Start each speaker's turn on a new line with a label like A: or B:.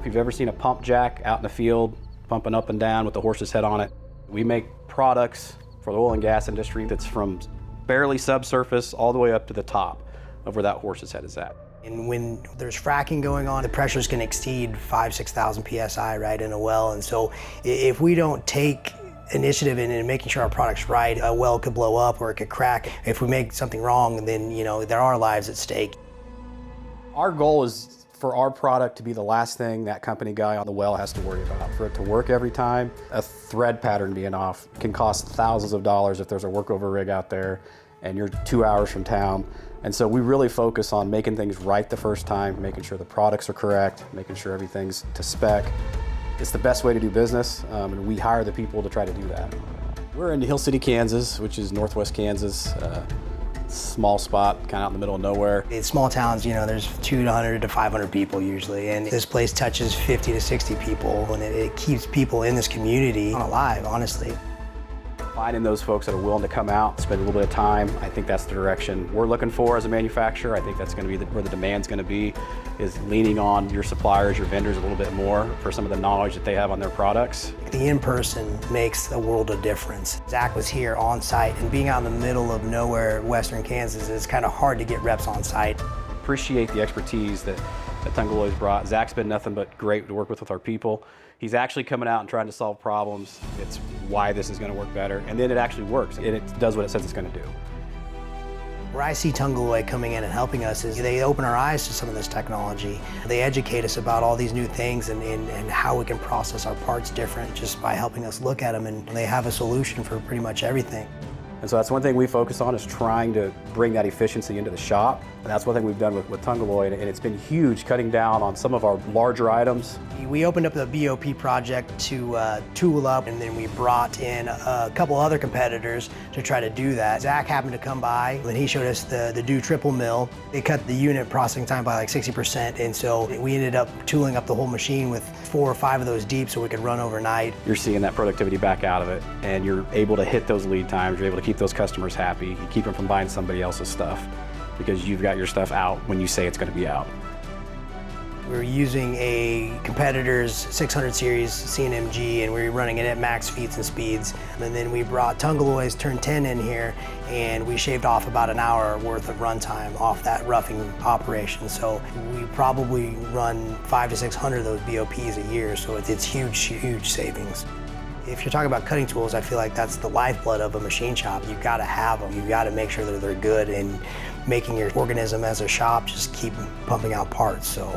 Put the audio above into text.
A: If you've ever seen a pump jack out in the field, pumping up and down with the horse's head on it, we make products for the oil and gas industry that's from barely subsurface all the way up to the top of where that horse's head is at.
B: And when there's fracking going on, the pressures can exceed 5,000 to 6,000 PSI, right, in a well. And so if we don't take initiative in making sure our product's right, a well could blow up or it could crack. If we make something wrong, then, you know, there are lives at stake.
A: Our goal is for our product to be the last thing that company guy on the well has to worry about. For it to work every time, a thread pattern being off can cost thousands of dollars if there's a workover rig out there and you're 2 hours from town. And so we really focus on making things right the first time, making sure the products are correct, making sure everything's to spec. It's the best way to do business, and we hire the people to try to do that. We're in Hill City, Kansas, which is northwest Kansas. Small spot, kind of out in the middle of nowhere.
B: In small towns, you know, there's 200 to 500 people usually, and this place touches 50 to 60 people, and it keeps people in this community alive, honestly.
A: Finding those folks that are willing to come out, spend a little bit of time, I think that's the direction we're looking for as a manufacturer. I think that's going to be where the demand's going to be, is leaning on your suppliers, your vendors a little bit more for some of the knowledge that they have on their products.
B: The in-person makes a world of difference. Zach was here on site, and being out in the middle of nowhere, western Kansas, it's kind of hard to get reps on site.
A: Appreciate the expertise that Tungaloy's brought. Zach's been nothing but great to work with our people. He's actually coming out and trying to solve problems. It's why this is going to work better, and then it actually works, and it does what it says it's going to do.
B: Where I see Tungaloy coming in and helping us is they open our eyes to some of this technology. They educate us about all these new things and how we can process our parts different just by helping us look at them, and they have a solution for pretty much everything.
A: And so that's one thing we focus on, is trying to bring that efficiency into the shop. And that's one thing we've done with Tungaloy, and it's been huge, cutting down on some of our larger items.
B: We opened up the BOP project to tool up, and then we brought in a couple other competitors to try to do that. Zach happened to come by, and he showed us the DoTripleMill. They cut the unit processing time by like 60%, and so we ended up tooling up the whole machine with 4 or 5 of those deep so we could run overnight.
A: You're seeing that productivity back out of it, and you're able to hit those lead times, you're able to keep those customers happy, you keep them from buying somebody else's stuff, because you've got your stuff out when you say it's going to be out.
B: We're using a competitor's 600 series CNMG, and we're running it at max feeds and speeds. And then we brought Tungaloy's Turn 10 in here, and we shaved off about an hour worth of runtime off that roughing operation. So we probably run 500 to 600 of those BOPs a year, so it's huge, huge savings. If you're talking about cutting tools, I feel like that's the lifeblood of a machine shop. You've got to have them. You've got to make sure that they're good, and making your organism as a shop just keep pumping out parts. So